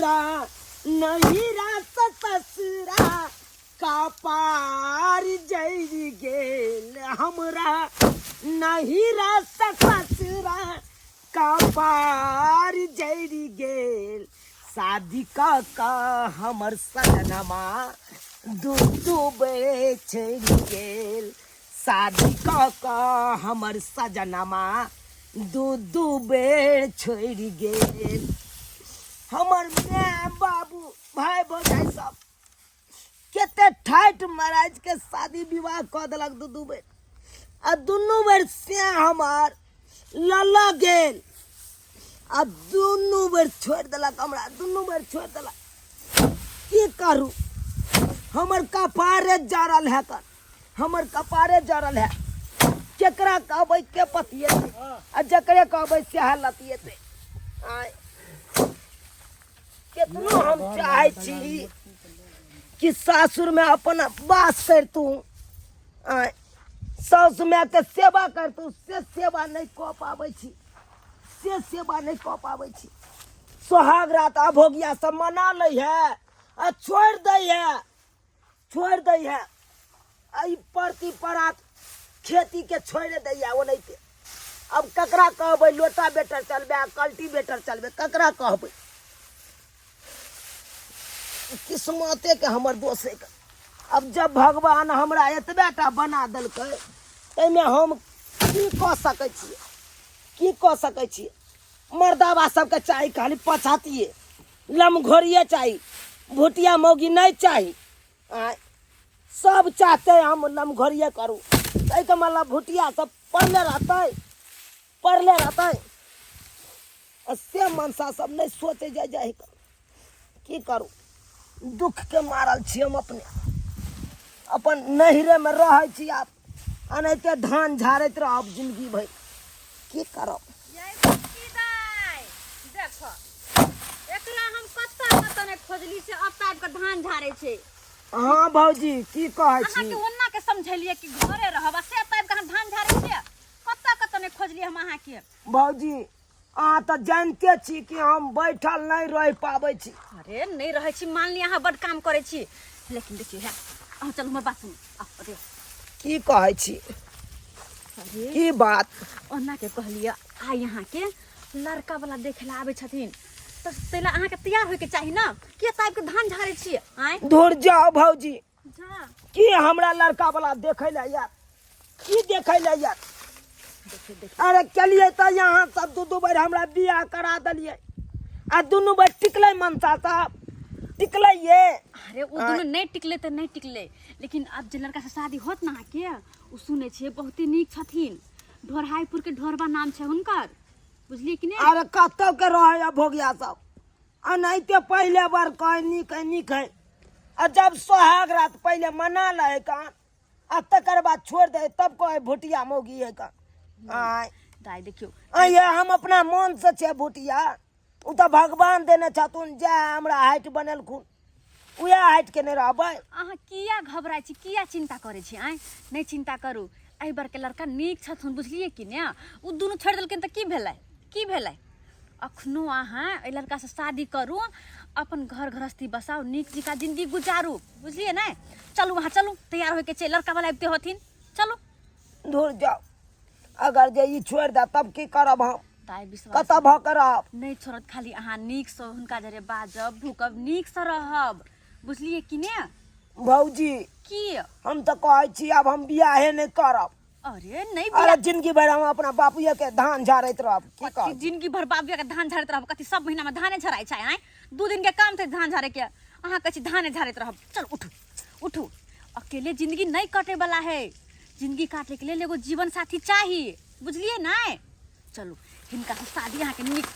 हमरा नहीं रास ससुरा का पार जई गेल हमरा नहीं रास ससुरा का पार जई गेल शादी का हमर सजनमा डूबे चढ़ गेल शादी का हमर सजनमा डूबे छोड़ गेल हमर माय बाबू भाई भौजाई सब केते ठाठ महाराज के शादी विवाह कऽ देलक दू बेर आ दुनू बेर से हमार लल्ला गेल आ दुनू बेर छोड़ देलक हमरा दुनू बेर छोड़ देलक की करू हमर कपारे जड़ल है कर हमर कपारे जड़ल है केकरा कहबै के पतिएते आ जकरे कहबै से लतिएते आय कितनो हम चाहे छी कि सासुर में अपन वास करतू आय सासु माय के सेवा करतू से सेवा नहीं कऽ पाबै छी से सेवा नहीं कऽ पाबै छी सोहाग रात अभोगिया सब मना लै है आ छोड़ दै है आई परती परात खेती के छोड़ दै है ओनैते अब ककरा कहबै लोटा बेटर चलबे कल्टी बेटर चलबे ककरा कहबै किस्मते के हमर दोष है अब जब भगवान हमरा एतबेटा बना देलकै एहिमे हम की कऽ सकै छियै की कऽ सकै छियै मर्दाबा सबके चाही खाली पछातिए लमघोरिए चाही भुटिया मौगी नहीं चाही आय सब चाहते हम लमघोरिए करू एहिके मतलब भुटिया सब पढ़ले रहतै से मनसा सब नहीं सोचे जाए की करू दुख के मारल छी हम अपने अपन नहिरे में रहे छी आप अनैते धान झाड़ैत रहब जिंदगी भर की करब खोजली से अब टाइप के धान झाड़े छे हां भौजी की कहै छी अहाँ के ओन्ना के समझलिए कि घरे रहब से टाइप के धान झाड़े छे कत्ता ने खोजली हम अहाँ के भौजी अहाँ तो जानते छी कि हम बैठल नहीं रह पाबै छी अरे नहीं रहे छी मान ली अहाँ बड़ काम करे छी लेकिन देखियो है अहाँ चल हमर बात सुन अरे की कहै छी अरे की बात ओन्ना के कहलिए आ यहाँ के लड़का वाला देखे ला आवे छथिन तो पहले अहाँ के तैयार होय के चाहिए ना के टाइप के धान झाड़े छी आय दूर जाओ भौजी जा की हमरा लड़का वाला देखे ला यार की देखे ला यार अरे चलिए तो यहाँ सब दू बार हमरा बियाह करा दिलिए आ दुनू बार टिकले मनसा साहब टिकले ये अरे वो दोनों नहीं टिकले तो नहीं टिकले लेकिन अब जे लड़का से शादी होत ना के उ सुने छे बहुत ही नीक छथिन ढोरहाईपुर के ढोरबा नाम छे हुनकर बुझलिए कि नहीं अरे कत्तो के रहे भोगिया सब अनैते पहले बार कहे नीक है आ जब सोहाग रात पहले मना ले कान आ तकर बाद छोड़ दे तब कहे भुटिया मौगी है का दाई देखियो ये हम अपना मन से छे भुटिया उ तो भगवान देने छथुन जे हमरा हाइट बनल खून उहे हाइट के नहीं रहबै अहाँ किया घबराई छी किया चिंता करे छी आय नहीं चिंता करू एहि बार के लड़का नीक छथुन बुझलिए कि ने उ दोनों छोड़ देलकिन त की भेलै अखनो अहाँ ए लड़का से शादी करू अपन घर गृहस्थी बसाओ नीक जिका जिंदगी गुजारू बुझलिए ना चलू वहाँ चलू तैयार होके छै लड़का वाला आबते होथिन चलू दूर जाओ अगर जे ई छोड़ दे तब की करब हम ताई विश्वास कत भ करब नहीं छोड़त खाली अहाँ नीक से हुनका जरे बाजब भूकब नीक से रहब बुझलिए कि ने भौजी की हम तो कहै छी अब हम बियाहे नहीं करब अरे नहीं अरे जिंदगी भर हम अपना बापुए के धान झाड़ैत रहब की कथी कहब जिंदगी भर बाबुआ के धान झाड़ैत रहब कथी सब महीना में धाने झराय छै आय 2 दिन के काम थे धान झाड़े के अहाँ कहै छी धाने झाड़ैत रहब चल उठू अकेले जिंदगी नहीं कटे वाला है जिंदगी काटे के लिए एगो जीवन साथी चाहिए बुझलिए ना चलू हिनका से शादी यहाँ के नीक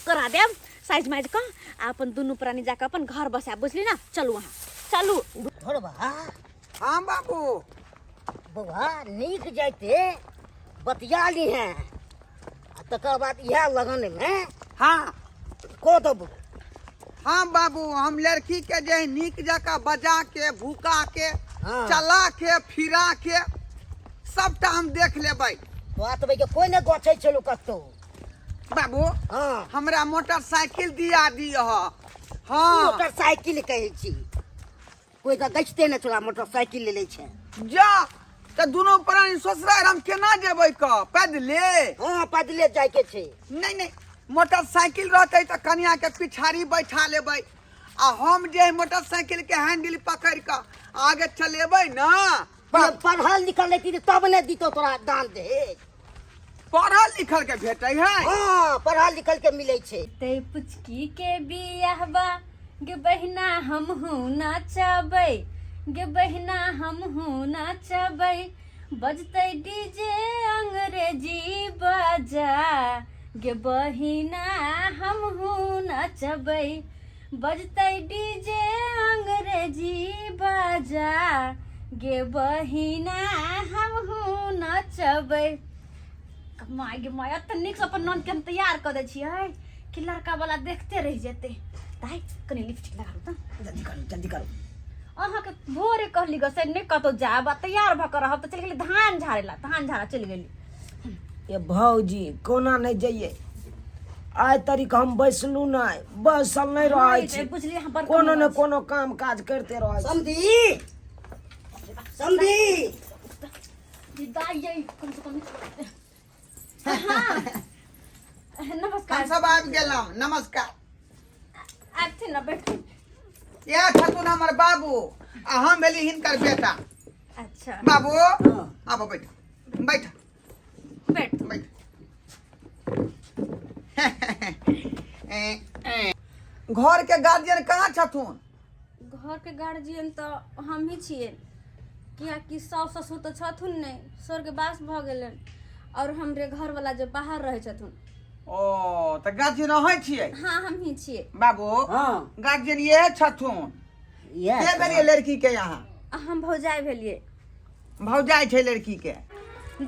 करा देब साइज माइज का अपन दुनू प्राणी जाकर अपन घर बसा बुझली ना चलू वहाँ चलू थोड़बा हाँ बाबू बउआ नीक जाते बतिया ली है तकर बाद यह लगन में हाँ को दबू हाँ बाबू हम लड़की के जे नीक जका बजा के भूका के हाँ। चला के फिरा के सबटा हम देख लेबै बात भाई के कोई ने गछै छलो कतो बाबू हाँ हमरा मोटरसाइकिल दिया दिह हाँ मोटरसाइकिल कहै छी कोई का गछते न तोरा मोटरसाइकिल ले लै छै जा तो दोनों प्राणी ससुराल हम केना जेबै का पैदले हाँ पैदले जाय के छै नहीं नहीं मोटरसाइकिल रहते तो कनिया के पिछाड़ी बैठा लेबै आ हम जे मोटरसाइकिल के हैंडल पकड़ के आगे चलेबै ना पढ़ल लिखल रहती तब ने दितो तोरा दान दे पढ़ल लिखल के भेटै है हाँ पढ़ल लिखल के मिलै छै ते पुचकी के बियाहबा गे बहिना हमहू नाचबै गे बहिना हमहू नाचबै बजतै डीजे अंग्रेजी बाजा गे बहिना हमहू नाचबै बजतै डीजे अंग्रेजी बाजा गे बहिना हमहू नाचबै माय गे माय एत नीक से अपन नन के हम तैयार कर दै छियै कि लड़का वाला देखते रह जेते ताई कनी लिपस्टिक लगा दू जल्दी करो अहाँके भोरे कहली ग से नहीं कतो जाब तैयार भ कर रहब त चल गेली धान झाड़ेला धान झाड़ा चल गेली ये भौजी कोना नहीं जाइए आइ तरीक हम बैसलू नहीं बैसल नहीं रहे छी बुझली हम बड़ कोनो न कोनो काम काज करते रहे छी समझी समझी दाई ये कम से कम हाँ नमस्कार हम सब आबि गेलौं नमस्कार आते ना बैठू यह छथुन हमर बाबू आ हम भेली हिनकर बेटा अच्छा बाबू हाँ। आबो बैठ बैठ बैठ बैठ घर के गार्जियन कहाँ छथुन घर के गार्जियन तो हम ही छिए कियाकि सास ससुर तो छथुन नहीं स्वर्गवास भ गेलन और हमरे घर वाला जो बाहर रहे छथुन ओ त गार्जियन रहै छियै हाँ हम ही छिए बाबू हाँ गार्जियन ये छथुन के भेलिए लड़की के यहाँ हम भौजाई भेलिए भौजाई छै लड़की के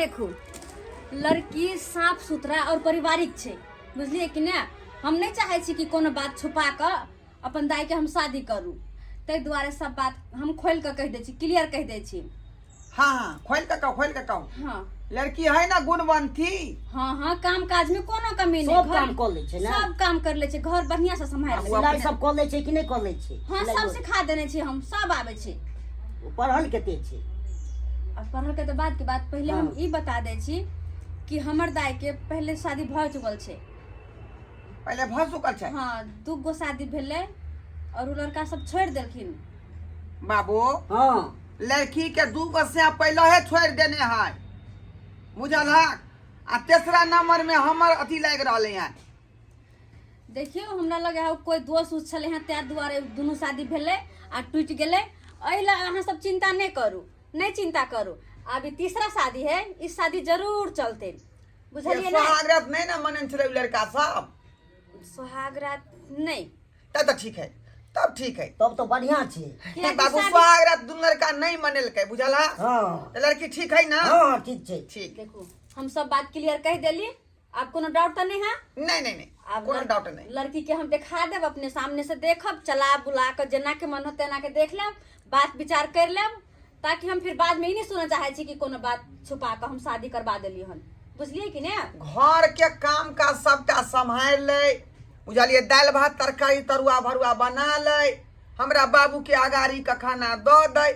देखू लड़की साफ सुथरा और पारिवारिक छै बुझलिए कि ने हम नहीं चाहे छी कि कोनो बात छुपा के अपन दाई के हम शादी करू तै दुआरे सब बात हम खोल के कह दै छी क्लियर कह दै छी हाँ हाँ खोल के कहू हाँ लड़की है ना गुणवंती हाँ हाँ काम काज में कोनो कमी नहीं सब काम कर ले छै ना सब काम कर ले छै घर बढ़िया से संभाल ले सिलाई सब कर ले छै कि नहीं कर ले छै हाँ सब सिखा देने छी हम सब आवे छै पढ़ल कते छै और पढ़ल के तो बाद के बात पहले हम ई बता दे छी कि हमर दाई के पहले शादी भ चुकल छै पहले भ चुकल छै हाँ 2 गो शादी भेले और उ लड़का सब छोड़ देलखिन बाबू हाँ लड़की के 2 गो से पहले है छोड़ देने है बुझल है आ तेसरा नंबर में हमर अथी लग रहले हैं देखियो हमरा लगे है कोई दोस्त उस छले हैं त्या दुआरे दोनों शादी भेले आ टूट गेले एला अहाँ सब चिंता नहीं करू नहीं चिंता करू अभी तीसरा शादी है इस शादी जरूर चलते बुझलिए ना सुहागरात नहीं ना मनन छले लड़का सब सुहागरात नहीं तब तो ठीक है तब ठीक है तब तो बढ़िया छै कियाकि बाबू शादी- सुहागरात दू लड़का नहीं मनेलकै बुझल है हाँ तो लड़की ठीक है ना हाँ ठीक छै ठीक देखो हम सब बात क्लियर कह देली आप कोनो डाउट तो नहीं है नहीं नहीं नहीं आप कोनो डाउट नहीं लड़की के हम दिखा देब अपने सामने से देखब चला बुला कर जना के मन हो तेना के देख लेब बात विचार कर लेब ताकि हम फिर बाद में ही नहीं सुनना चाहे छी कि कोनो बात छुपा कर हम शादी करवा देली हन बुझलिए कि ने घर के काम का सबटा संभाल ले बुझलिए दाल भात तरकारी तरुआ भरुआ बना ले हमरा बाबू के अगाड़ी का खाना दो दे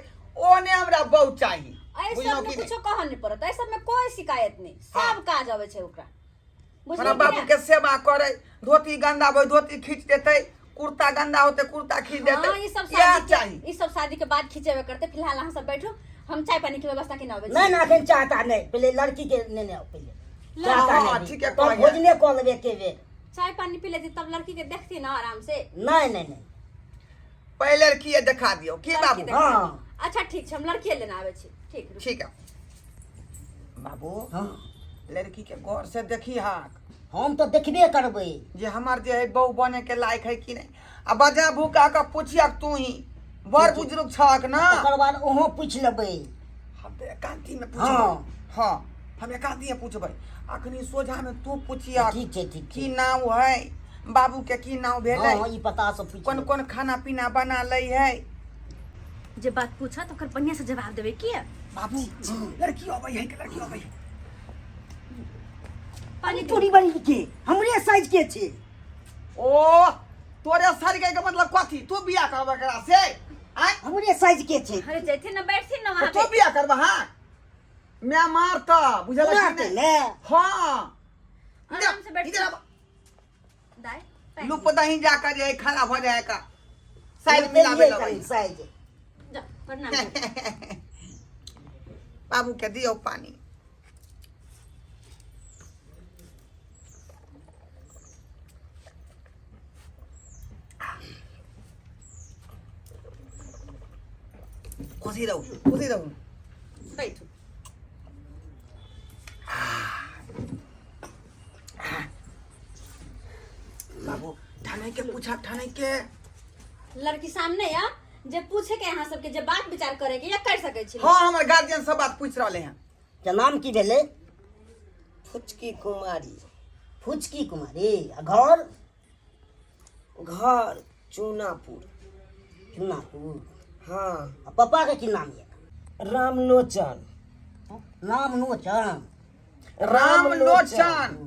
ओने हमरा बहु चाहिए ऐ बुझलौ सब में कि नहीं? कुछो कहऽ नहीं पड़त ऐ सब में कोई शिकायत नहीं हाँ। सब काज आवे छै ओकरा हमरा बुझलिए बाबू के सेवा करे धोती गंदा हो धोती खींच देते कुर्ता गंदा होते कुर्ता खींच देते हाँ, ये सब यह शादी चाहिए के, ये सब शादी के बाद खींचेबे करते फिलहाल अहाँ सब बैठो हम चाय पानी की व्यवस्था की ना होवे नहीं ना अखन चाहता नहीं पहले लड़की के लेने आओ पहले चाहता हाँ, नहीं ठीक है, तब कह गया। भोजने कऽ लेबे के बेर चाय पानी पी लेती तब लड़की के देखती ना आराम से नहीं नहीं नहीं पहले लड़की दिखा दियो की लड़की बाबू देखा हाँ। दी। अच्छा ठीक छै हम लड़की लेना आवे छी ठीक रुक। ठीक है बाबू हाँ लड़की के गौर से देखी हाक हम तो देखबे करबै जे हमार जे है बहू बने के लायक है कि नहीं आ बजा भूका का पूछिया तू ही बड़ बुजुर्ग छक ना ओकर बाद ओहो पूछ लेबै हम तो एकांती में हाँ। पूछबै हाँ हम एकांती में पूछबै अखनी सोझा में तू पूछिया ठीक छै ठीक की छै नाम है बाबू के की नाम भेलै हाँ ई पता सब पूछ कौन कौन खाना पीना बना ले है जे बात पूछा तो ओकर बढ़िया से जवाब देबे की बाबू लड़की अबै है के लड़की अबै है पानी तोरी बड़ी के हमरे साइज के छै ओ तोरे सर के मतलब कथी तू बियाह करब एकरा से आय हमरे साइज के छै अरे जैथे ना बैठथिन ना वहाँ तो पे बियाह करबा हां मैं मारता बुझल मारते ले हां आराम से बैठ इधर दाई लुप दही जा कर ये खराब हो जाएगा साइड मिलावे लगे साइज जा प्रणाम बाबू के दियो पानी खुशी रहू बैठो बाबू ठाने के पूछा ठाने के लड़की सामने या जे पूछे के यहाँ सबके जे बात विचार करे के या कर सके छी हाँ हमारे गार्जियन सब बात पूछ रहे हैं क्या नाम की भेले फुचकी कुमारी फुचकी कुमारी आ घर घर चूनापुर चुनापुर हाँ आ पापा के की नाम है रामलोचन नाम नोचन रामलोचन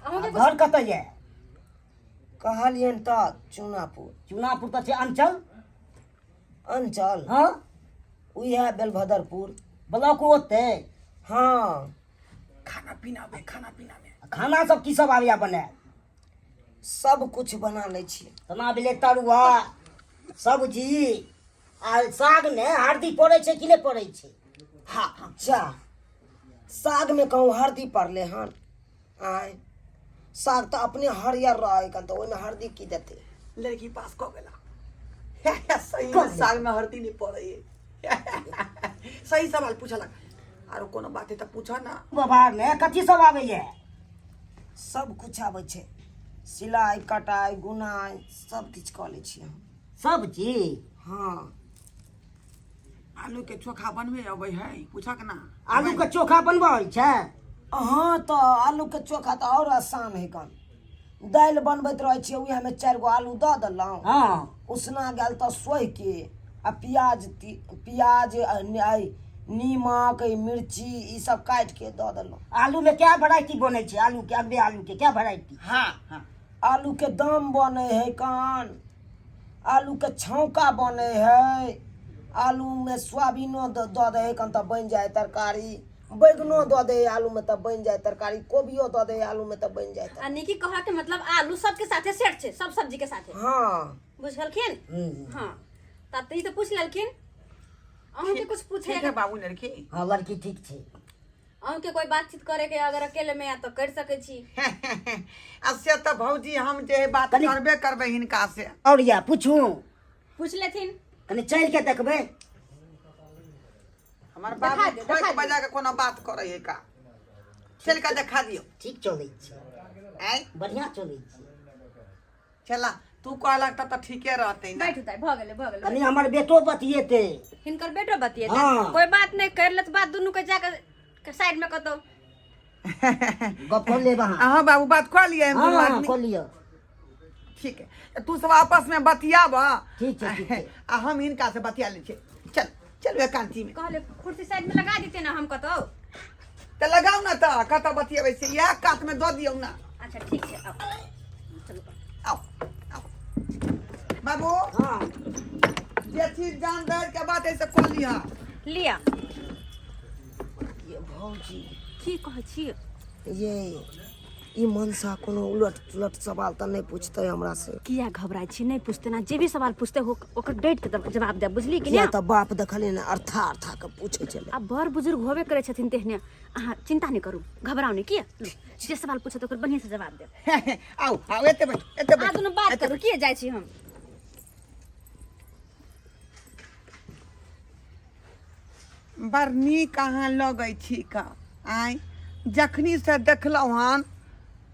अहूँ के घर कतऽ ये कहलियन तऽ चूनापुर चुनापुर तऽ छै अंचल अंचल हाँ उहे बेलभदरपुर ब्लॉक ओते हाँ खाना पीना में खाना सब की सब आबैया बने सब कुछ बना लै छियै तना भेलै तरुआ सब्जी आ साग ने हरदी पड़ै छै कि नहि पड़ै छै हाँ अच्छा साग में कहूँ हरदी पड़ले हन आय साग तो अपने हरियर रहे कन तो ओहिमे हरदी की देते लड़की पास कऽ गेला सही में साग में हरदी नहीं पड़े सही सवाल पूछलक आरो कोनो बात है तो पूछा ना व्यवहार ने कथी सब आबैया सब कुछ आबै छै सिलाई कटाई गुनाई सब किछ कऽ लै छियै हम सब्जी हाँ आलू के चोखा बनवे अबै है पूछक ना आलू के चोखा बनबऽ होइ छै हाँ तो आलू के चोखा तो और आसान है कन दालि बनबैत रहे छियै उहे में 4 गो आलू दऽ देलहुँ हाँ उसना गेल तऽ सोहि के आ प्याज नीमक मिर्ची ई सब काट के दऽ देलहुँ आलू में क्या वैरायटी बनै छै आलू के अगबे आलू के क्या वैरायटी हाँ हाँ आलू के दम बने है कान आलू के छौका बने है आलू में सोयाबीनो दऽ दे है कन तऽ बनि जाए तरकारी बैगनो दऽ दे है आलू में तब बनि जाए तरकारी कोबियो दऽ दे है आलू में तब बनि जाए आ निकी कहा के मतलब आलू सबके साथे सेट छै सब सब्जी के साथे हाँ बुझलखिन हाँ तब तो ई तो पूछ लेलखिन अहूँ के कुछ पूछे ठीक है बाबू लड़की हाँ लड़की ठीक छै अहूँ के कोई बातचीत करे के अगर अकेले में या तो कर सके छी असे तो भौजी हम जे है बात करबे करबे हिनका से और या पूछू पूछ लेथिन कनी चल के देखबै हमार बाबू कोई बजा के कोनो बात करे है का चल के देखा दियो ठीक चलै छै आय बढ़िया चलै छै चला तू कहलक तो ठीके रहते ना बैठ उतार भ गेले कनी हमर बेटो बतिएते हिनकर बेटो बतिए हाँ। कोई बात नहीं कर लेत बात दोनों के जाकर साइड में कतो गप कर लेब अहाँ हाँ बाबू बात कह लिए हम दोनों हाँ आदमी कऽ लिअ ठीक है तू सब आपस में बतियाब ठीक है आ हम इनका से बतिया ले चल चल एकांती में कहले कुर्सी साइड में लगा देते ना हम कतो तो लगाओ ना तो कत बतियाबे से यह कात में दो दियो ना अच्छा ठीक है आओ चलो आओ आओ बाबू हाँ ये चीज जान दर के बात ऐसे कह लिया लिया ये भौजी की कह छी ये ई मनसा कोनो उलट पुलट सवाल तऽ नहीं पूछते हमरा से किया घबराई छी नहीं पूछते ना जे भी सवाल पूछते हो ओकर डेट के जवाब दे बुझली कि किया नहीं तऽ बाप देखले ने अर्था के पूछे चले अब बड़ बुजुर्ग होबे करे छथिन तेहने अहाँ चिंता नहीं करू घबराओ नहीं किया जे सवाल पूछे तो ओकर बढ़िया से जवाब दे आओ आओ एते बैठ आ दोनों बात करू किया जाय छी हम बड़ नीक अहाँ लगै छी का आय जखनी से देखलहुँ हन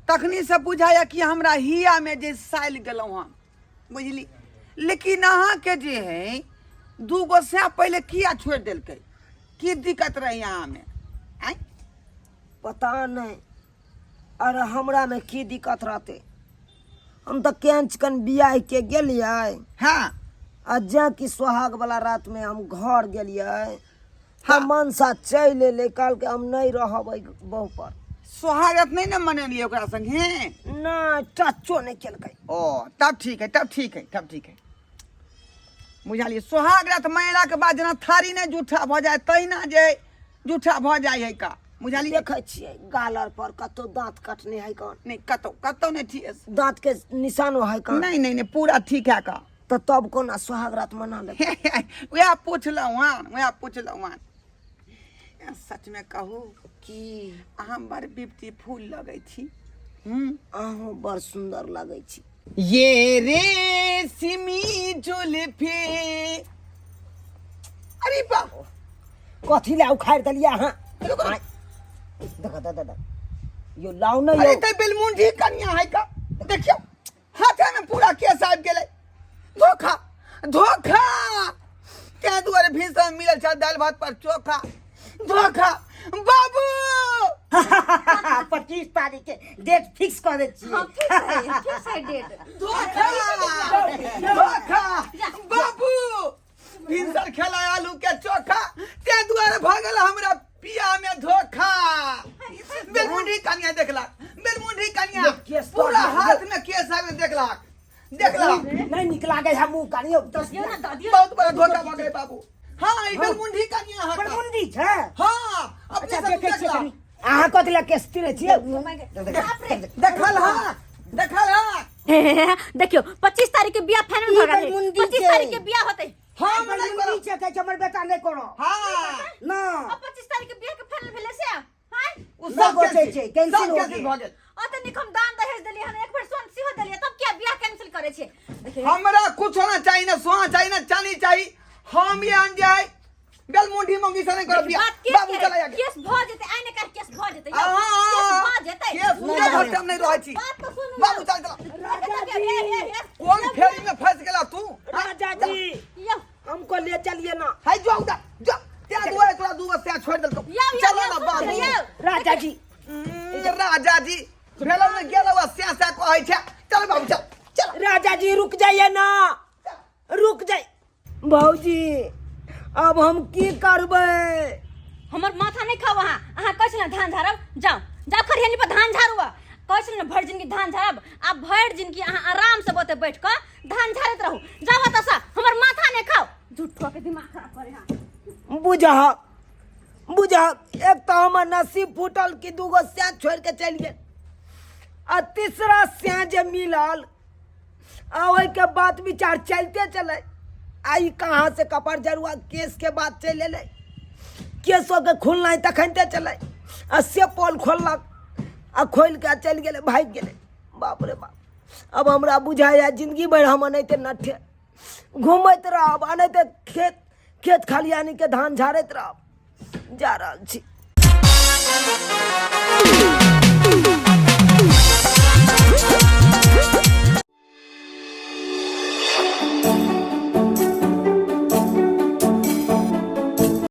तखनी से बुझाया कि हमरा हिया में जे साइल गेलहुँ हन बुझली लेकिन अहाँके जे है 2 गो से पहले किया छोड़ देलकै की दिक्कत रही यहाँ में आय पता नहीं अरे हमरा में की दिक्कत रहते हम तो कैंच कन बियाह के गेलिए हाँ आ जा कि सुहाग वाला रात में हम घर गेलिए हाँ मनसा चल एले कल के हम नहीं रहबै बहु पर सोहागत नहीं ना मनेलिए ओकरा संगे? ना टचो नहीं केलकै। ओ तब ठीक है, तब ठीक है, तब ठीक है। बुझलिए सोहागरात मयला के बाद जेना थारी नहीं जूठा भ जाए तहिना जे जूठा भ जाए है का। बुझलिए देखै छियै गालर पर कतौ दांत कटने है कौन, नहीं कतो कतो नहीं ठीक है। दांत के निशान है कौन, नहीं नहीं नहीं पूरा ठीक है का। तो तब कोना सुहागरात मना ले। वह पूछलहुँ हँ, वह पूछलहुँ हँ। सच में कहू की अहाँ बड़ ब्यूटीफुल लगै छी। अहूँ बड़ सुंदर लगै छी। ये रेशमी जुल्फी। अरे बाप कथी ला उखाड़ देलिए अहाँ? देखा दादा यो लाउ न अरे यो। ते बेलमुंडी कन्या है का। देखियो हाथे में पूरा केस आबि गेलै। धोखा धोखा क्या दुआरे भीषण मिलल छ दाल भात पर चोखा। धोखा बाबू 25 तारीख के डेट फिक्स कर दे छी। हाँ, फिक्स है डेट। धोखा धोखा बाबू भीषण खेला आलू के चोखा ते दुआरे भगल हमरा पिया में धोखा। बेलमुंडी कन्या देखला, बेलमुंडी कन्या केस तो पूरा आबि हाथ में केस आबि देखला देखला। नहीं निक लागे है मुंह कानियो। दियो ना द दियो। बहुत बड़ा धोखा भऽ गेलै बाबू। हाँ ई बेलमुंडी कन्या है पर का। मुंडी छै। हाँ अपने अच्छा सब देखे छी देखला। कनी अहाँ कथी ला केस तिरे छियै? देखल हाँ देखल हाँ। देखियो 25 तारीख के बियाह फाइनल भ गेल। मुंडी 25 के। तारीख के बियाह होते। हाँ हमर नहीं मुंडी करो। छै कहै छै हमर बेटा नहीं करो। हाँ ना अब 25 तारीख के बियाह के फाइनल भेले से हां उ ना बचै छै, कैंसिल हो कैंसिल गेल। भऽ गेल। अत निकम दान दहेज देलिए हन, एक बेर सोन सिहो देलिए, तब क्या बियाह कैंसिल करे छे? देखिए हमरा कुछ होना चाहिए ना, सोना चाहिए ना, चांदी चाहिए। हम ये आन जाए बेलमुंडी मंगी से नहीं करो बियाह। बात केस बाबू चला जाके। केस भ जेते, आइने कर केस भ जेते। केस हाँ भ जेते। ये पूजा घर हम नहीं रहै छी। बात तो सुनू। बाबू चल चला। कोन फेरी में फंस गेला तू? राजा जी यो हमको ले चलिए ना। हाय जाओ जा जा त्या दुआरे तोरा दू बस छोड़ देलको। चलो ना बाबू। राजा जी राजा जी भेलो में गेलो स्या स्या कहै छै। चल बाबू चल चल। राजा जी रुक जाइए ना, रुक जाइए। भौजी अब हम की करबै? हमर माथा नहीं खाओ। अहाँ कहै छल धान झारब, जाओ जाओ खरियानी पर धान झारुआ। कहै छल भर जिनगी धान झारब, आ भर जिनगी अहाँ आराम से बोते बैठ के धान झारत रहू। जाओ तसा हमर माथा नहीं खाओ, झूठो के दिमाग खराब करे। हां बुझा बुझा एक तो हमर नसीब फूटल कि दूगो स्या छोड़ के चल गेल, आ तीसरा स्या जे मिलल आ ओहि के बात विचार चलते चले। आई कहाँ से कपर जरुआ केस के बात चल ले, केसो के खुलना तखनते चले। आ से पोल खोललक आ खोल के चल गेले, भाग गेले। बाप रे बाप, अब हमरा बुझाया जिंदगी भर हम अनैते नठे घूमैत रहब, अनैते खेत खलियानी के धान झाड़ैत रहब। जा रहल छी।